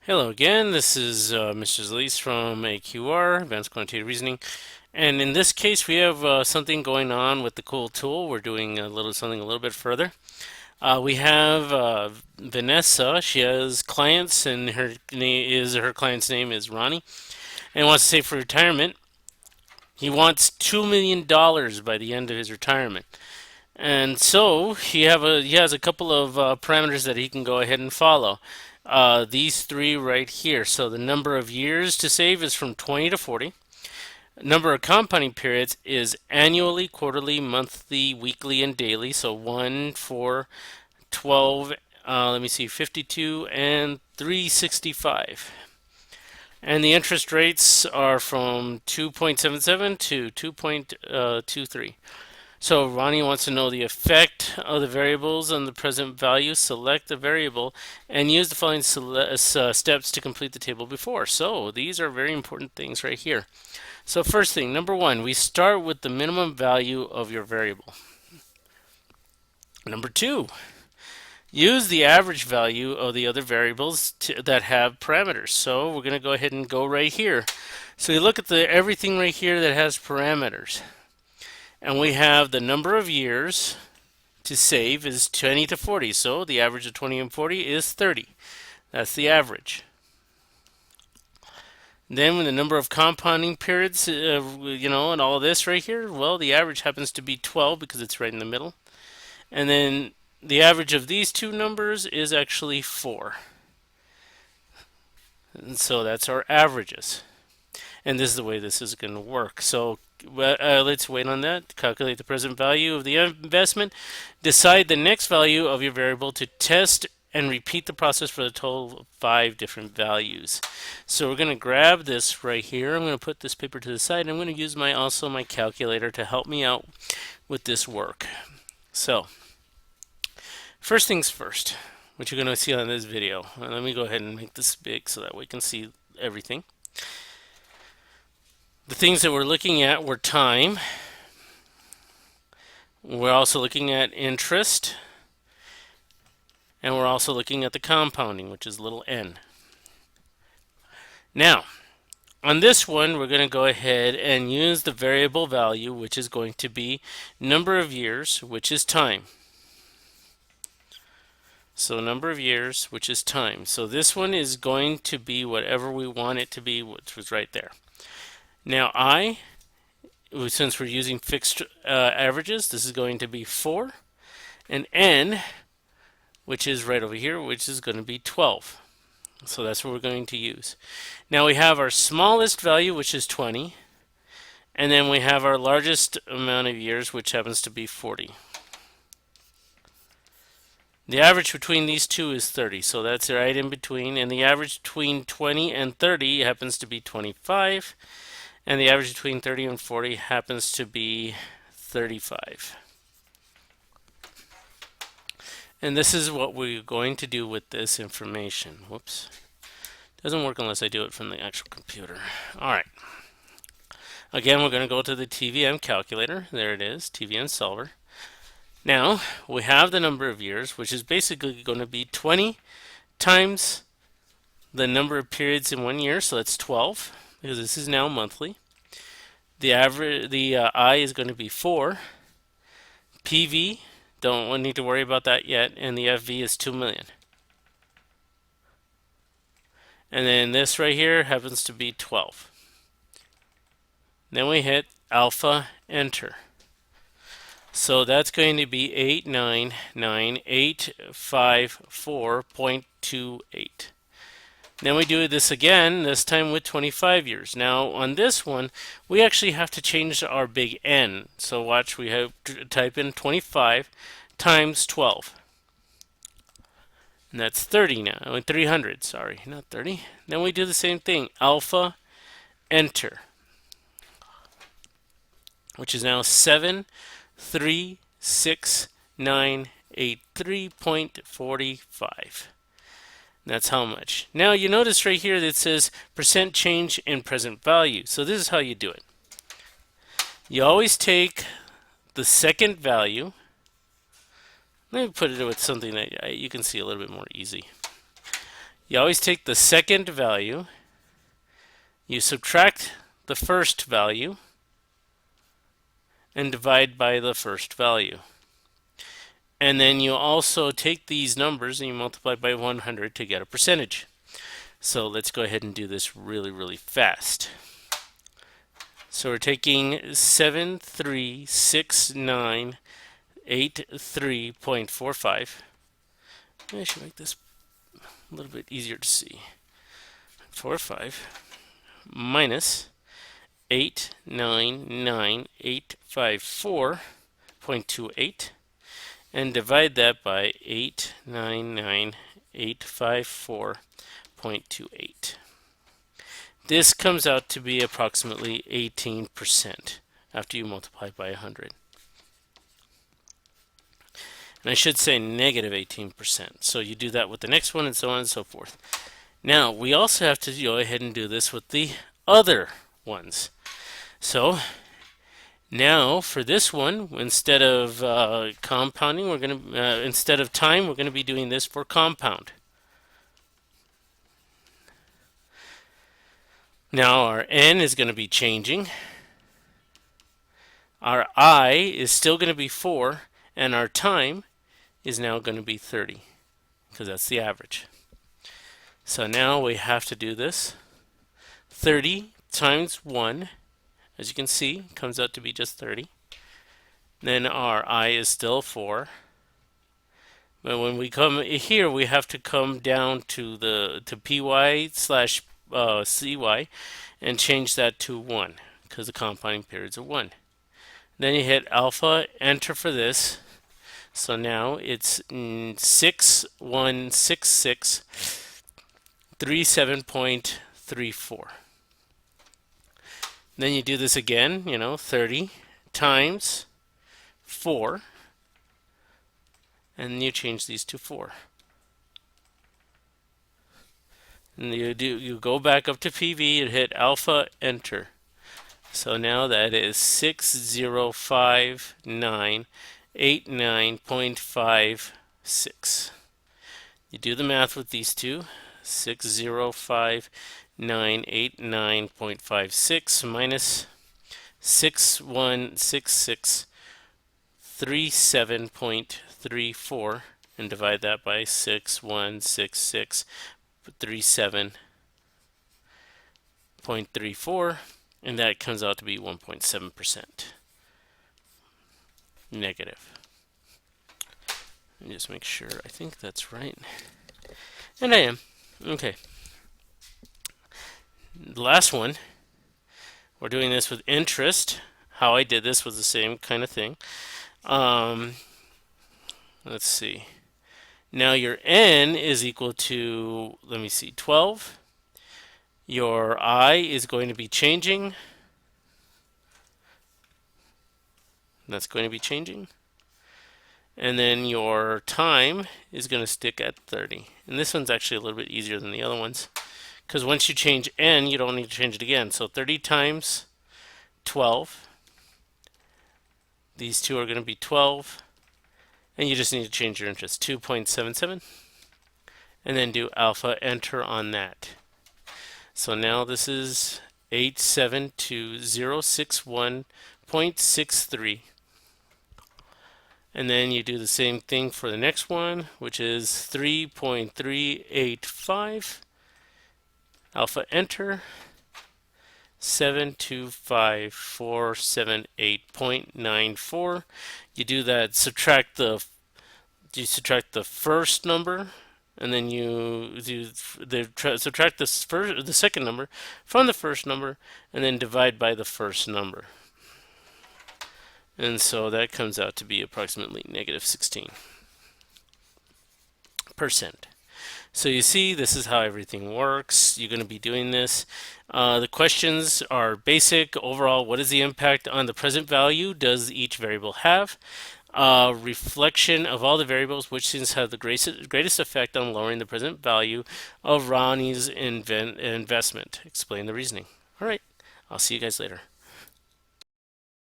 Hello again, this is Mr. Zalise from AQR, Advanced Quantitative Reasoning. And in this case, we have something going on with the cool tool. We're doing something a little bit further. We have Vanessa. She has clients, and her client's name is Ronnie, and wants to save for retirement. He wants $2 million by the end of his retirement. And so he has a couple of parameters that he can go ahead and follow. These three right here. So the number of years to save is from 20 to 40. Number of compounding periods is annually, quarterly, monthly, weekly, and daily. So 1, 4, 12, 52, and 365. And the interest rates are from 2.77 to 2.23. So Ronnie wants to know the effect of the variables on the present value. Select the variable and use the following steps to complete the table before. So these are very important things right here. So first thing, number one, we start with the minimum value of your variable. Number two, use the average value of the other variables that have parameters. So we're going to go ahead and go right here. So you look at everything right here that has parameters. And we have the number of years to save is 20 to 40. So the average of 20 and 40 is 30. That's the average. Then when the number of compounding periods, and all of this right here, well, the average happens to be 12 because it's right in the middle. And then the average of these two numbers is actually 4. And so that's our averages. And this is the way this is going to work. So let's wait on that. Calculate the present value of the investment. Decide the next value of your variable to test and repeat the process for the total of 5 different values. So we're going to grab this right here. I'm going to put this paper to the side. I'm going to use my calculator to help me out with this work. So first things first, what you're going to see on this video. Let me go ahead and make this big so that we can see everything. The things that we're looking at were time. We're also looking at interest. And we're also looking at the compounding, which is little n. Now, on this one, we're going to go ahead and use the variable value, which is going to be number of years, which is time. So number of years, which is time. So this one is going to be whatever we want it to be, which was right there. Now since we're using fixed averages, this is going to be 4. And n, which is right over here, which is going to be 12. So that's what we're going to use. Now we have our smallest value, which is 20. And then we have our largest amount of years, which happens to be 40. The average between these two is 30, so that's right in between. And the average between 20 and 30 happens to be 25. And the average between 30 and 40 happens to be 35. And this is what we're going to do with this information. Whoops. Doesn't work unless I do it from the actual computer. Alright. Again, we're going to go to the TVM calculator. There it is, TVM solver. Now, we have the number of years, which is basically going to be 20 times the number of periods in 1 year, so that's 12, because this is now monthly. The I is going to be 4. PV, don't need to worry about that yet, and the FV is 2 million. And then this right here happens to be 12. Then we hit alpha, enter. So that's going to be 899,854.28. Then we do this again, this time with 25 years. Now on this one, we actually have to change our big N. So watch, we have to type in 25 times 12. And that's 30 now, 300, sorry, not 30. Then we do the same thing, alpha, enter, which is now 736,983.45. That's how much. Now you notice right here that it says percent change in present value. So this is how you do it. You always take the second value. Let me put it with something that you can see a little bit more easy. You always take the second value, you subtract the first value, and divide by the first value. And then you also take these numbers and you multiply by 100 to get a percentage. So let's go ahead and do this really fast. So we're taking 736983.45. I should make this a little bit easier to see. 45 minus 899854.28 and divide that by 899854.28. This comes out to be approximately 18% after you multiply by 100. And I should say negative 18%. So you do that with the next one and so on and so forth. Now, we also have to go ahead and do this with the other ones. So now for this one, instead of compounding, we're going to instead of time, we're going to be doing this for compound. Now our n is going to be changing. Our I is still going to be 4, and our time is now going to be 30, because that's the average. So now we have to do this. 30 times 1, as you can see, comes out to be just 30. Then our I is still 4. But when we come here, we have to come down to py/cy and change that to 1, because the compounding period's a 1. Then you hit alpha, enter for this. So now it's 616637.34. Then you do this again, 30 times 4, and you change these to 4. And you go back up to PV and hit alpha, enter. So now that is 605989.56. You do the math with these two. 605989.56 minus 616637.34 and divide that by 616637.34, and that comes out to be 1.7% negative. Let me just make sure. I think that's right. And I am. Okay. The last one, we're doing this with interest. How I did this was the same kind of thing. Let's see. Now your n is equal to, 12. Your I is going to be changing. That's going to be changing. And then your time is going to stick at 30. And this one's actually a little bit easier than the other ones, because once you change n, you don't need to change it again. So 30 times 12. These two are going to be 12. And you just need to change your interest. 2.77. And then do alpha, enter on that. So now this is 872,061.63. And then you do the same thing for the next one, which is 3.385. Alpha, enter. 725,478.94. You do that, subtract the first number, and then you subtract the second number from the first number, and then divide by the first number. And so that comes out to be approximately negative 16%. So you see, this is how everything works. You're going to be doing this. The questions are basic. Overall, what is the impact on the present value does each variable have? Reflection of all the variables, which seems to have the greatest effect on lowering the present value of Ronnie's investment. Explain the reasoning. All right, I'll see you guys later.